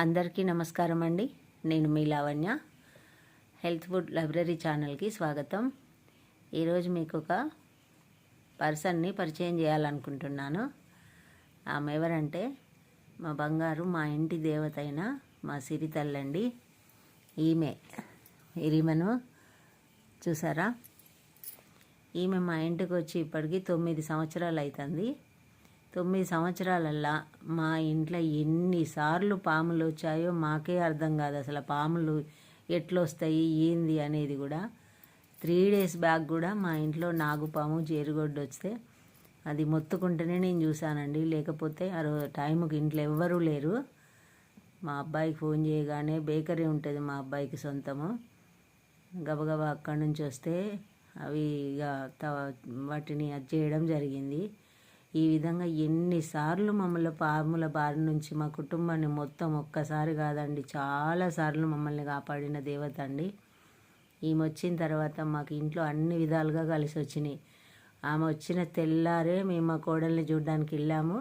అందరికీ నమస్కారం అండి. నేను మీ లావణ్య. హెల్త్ ఫుడ్ లైబ్రరీ ఛానల్కి స్వాగతం. ఈరోజు మీకు ఒక పర్సన్ని పరిచయం చేయాలనుకుంటున్నాను. ఆమె ఎవరంటే మా బంగారు, మా ఇంటి దేవత అయిన మా సిరి తల్లండి. ఈమెను చూసారా? ఈమె మా ఇంటికి వచ్చి ఇప్పటికి 9 సంవత్సరాలు అవుతుంది. 9 సంవత్సరాలల్లా మా ఇంట్లో ఎన్నిసార్లు పాములు వచ్చాయో మాకే అర్థం కాదు. అసలు పాములు ఎట్లొస్తాయి ఏంది అనేది కూడా. 3 days బ్యాక్ కూడా మా ఇంట్లో నాగుపాము జేరుగొడ్డు వస్తే అది మొత్తుకుంటేనే నేను చూశానండి. లేకపోతే ఆ టైంకి ఇంట్లో ఎవ్వరూ లేరు. మా అబ్బాయికి ఫోన్ చేయగానే, బేకరీ ఉంటుంది మా అబ్బాయికి సొంతము, గబగబా అక్కడి నుంచి వస్తే అవి ఇక వాటిని అది చేయడం జరిగింది. ఈ విధంగా ఎన్నిసార్లు మమ్మల్ని పాముల బారి నుంచి మా కుటుంబాన్ని మొత్తం ఒక్కసారి కాదండి, చాలాసార్లు మమ్మల్ని కాపాడిన దేవత అండి. ఈమె వచ్చిన తర్వాత మాకు ఇంట్లో అన్ని విధాలుగా కలిసి వచ్చినాయి. ఆమె వచ్చిన తెల్లారే మేము మా కోడల్ని చూడడానికి వెళ్ళాము.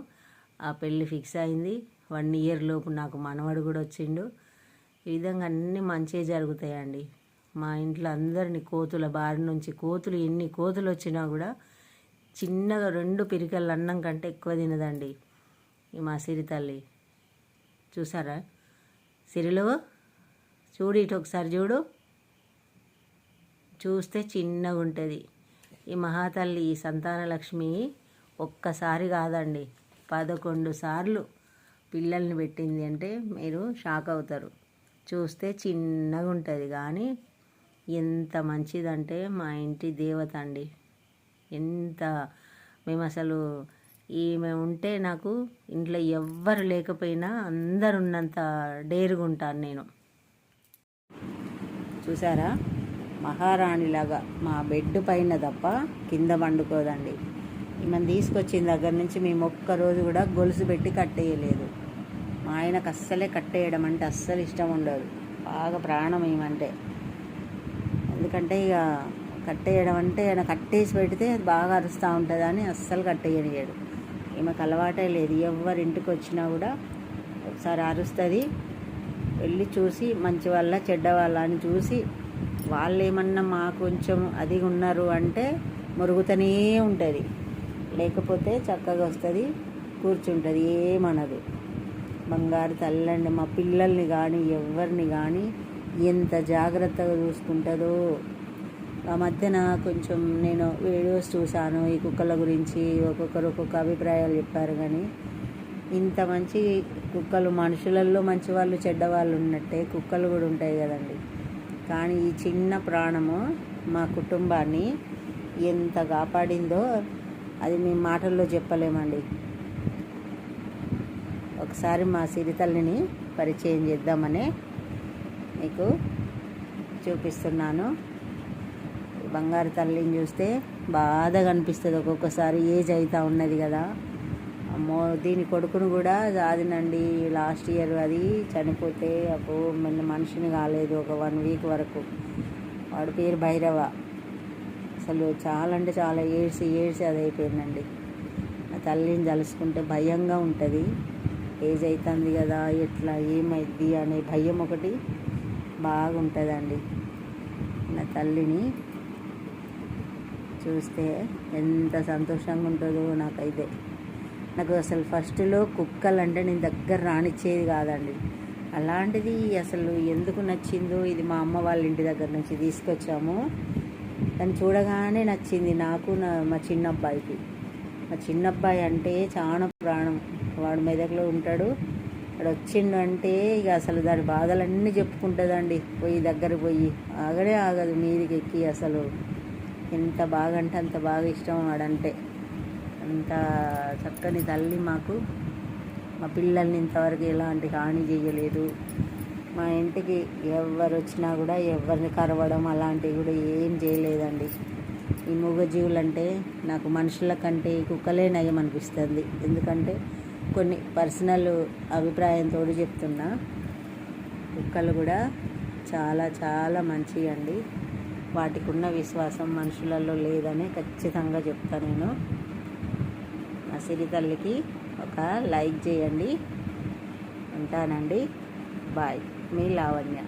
ఆ పెళ్ళి ఫిక్స్ అయింది. 1 year లోపు నాకు మనవడు కూడా వచ్చిండు. ఈ విధంగా అన్నీ మంచిగా జరుగుతాయండి. మా ఇంట్లో అందరినీ కోతుల బారి నుంచి, ఎన్ని కోతులు వచ్చినా కూడా చిన్నగా 2 పిరికల అన్నం కంటే ఎక్కువ తినదండి ఈ మా సిరి తల్లి. చూసారా? సిరిలో చూడు, ఇటు ఒకసారి చూడు. చూస్తే చిన్నగా ఉంటుంది ఈ మహాతల్లి. ఈ సంతానలక్ష్మి ఒక్కసారి కాదండి, 11 సార్లు పిల్లల్ని పెట్టింది అంటే మీరు షాక్ అవుతారు. చూస్తే చిన్నగా ఉంటుంది కానీ ఎంత మంచిదంటే మా ఇంటి దేవత అండి. మేము అసలు ఈమె ఉంటే నాకు ఇంట్లో ఎవ్వరు లేకపోయినా అందరు ఉన్నంత డేరుగా ఉంటాను నేను. చూసారా? మహారాణిలాగా మా బెడ్ పైన తప్ప కింద వండుకోదండి. ఈమెను తీసుకొచ్చిన దగ్గర నుంచి మేము ఒక్కరోజు కూడా గొలుసు పెట్టి కట్టేయలేదు. మా ఆయనకు అస్సలే కట్టేయడం అంటే అస్సలు ఇష్టం ఉండదు. బాగా ప్రాణం ఏమంటే. ఎందుకంటే ఇక కట్టేయడం అంటే ఆయన కట్టేసి పెడితే అది బాగా అరుస్తూ ఉంటుంది అని అస్సలు కట్టేయనియడు. ఈమెకు అలవాటే లేదు. ఎవరి ఇంటికి వచ్చినా కూడా ఒకసారి అరుస్తుంది. వెళ్ళి చూసి మంచి వాళ్ళ చెడ్డ వాళ్ళ అని చూసి, వాళ్ళు ఏమన్నా మా కొంచెం అది ఉన్నారు అంటే మురుగుతూనే ఉంటుంది. లేకపోతే చక్కగా వస్తుంది, కూర్చుంటుంది, ఏమనదు. బంగారు తల్లండి. మా పిల్లల్ని కానీ ఎవరిని కానీ ఎంత జాగ్రత్తగా చూసుకుంటుందో. ఆ మధ్యన కొంచెం నేను వీడియోస్ చూశాను ఈ కుక్కల గురించి. ఒక్కొక్కరు ఒక్కొక్క అభిప్రాయాలు చెప్పారు. కానీ ఇంత మంచి కుక్కలు, మనుషులలో మంచి వాళ్ళు చెడ్డవాళ్ళు ఉన్నట్టే కుక్కలు కూడా ఉంటాయి కదండి. కానీ ఈ చిన్న ప్రాణము మా కుటుంబాన్ని ఎంత కాపాడిందో అది మేము మాటల్లో చెప్పలేమండి. ఒకసారి మా సిరితల్లిని పరిచయం చేద్దామనే మీకు చూపిస్తున్నాను. బంగారు తల్లిని చూస్తే బాధగా అనిపిస్తుంది ఒక్కొక్కసారి. ఏజ్ అవుతా ఉన్నది కదా. అమ్మో, దీని కొడుకును కూడా జాదినండి లాస్ట్ ఇయర్. అది చనిపోతే అప్పుడు మనిషిని కాలేదు ఒక 1 week వరకు. వాడి పేరు భైరవ. అసలు చాలా అంటే చాలా ఏడ్చి అది అయిపోయిందండి. ఆ తల్లిని తలుసుకుంటే భయంగా ఉంటుంది. ఏజ్ అవుతుంది కదా, ఎట్లా ఏమైద్ది అనే భయం ఒకటి బాగుంటుందండి. నా తల్లిని చూస్తే ఎంత సంతోషంగా ఉంటుందో నాకైతే. నాకు అసలు ఫస్ట్లో కుక్కలంటే నేను దగ్గర రానిచ్చేది కాదండి. అలాంటిది అసలు ఎందుకు నచ్చిందో, ఇది మా అమ్మ వాళ్ళ ఇంటి దగ్గర నుంచి తీసుకొచ్చాము. దాన్ని చూడగానే నచ్చింది నాకు, మా చిన్నబ్బాయికి. మా చిన్నబ్బాయి అంటే చాలా ప్రాణం. వాడు మెదక్లో ఉంటాడు. వాడు వచ్చిండు అంటే ఇక అసలు దాని బాధలన్నీ చెప్పుకుంటుందండి. దగ్గర పోయి ఆగదు మీదికి ఎక్కి. అసలు ఎంత బాగా అంటే అంత బాగా ఇష్టం వాడంటే. అంత చక్కని తల్లి మాకు. మా పిల్లల్ని ఇంతవరకు ఎలాంటి హాని చేయలేదు. మా ఇంటికి ఎవరు వచ్చినా కూడా ఎవరిని కరవడం అలాంటివి కూడా ఏం చేయలేదండి. ఈ మూగజీవులు అంటే నాకు మనుషుల కంటే కుక్కలే నయం అనిపిస్తుంది. ఎందుకంటే కొన్ని పర్సనల్ అభిప్రాయంతో చెప్తున్నా, కుక్కలు కూడా చాలా చాలా మంచివి అండి. వాటికి ఉన్న విశ్వాసం మనుషులలో లేదని ఖచ్చితంగా చెప్తాను నేను. మా సిరి తల్లికి ఒక లైక్ చేయండి. ఉంటానండి. బాయ్. మీ లావణ్య.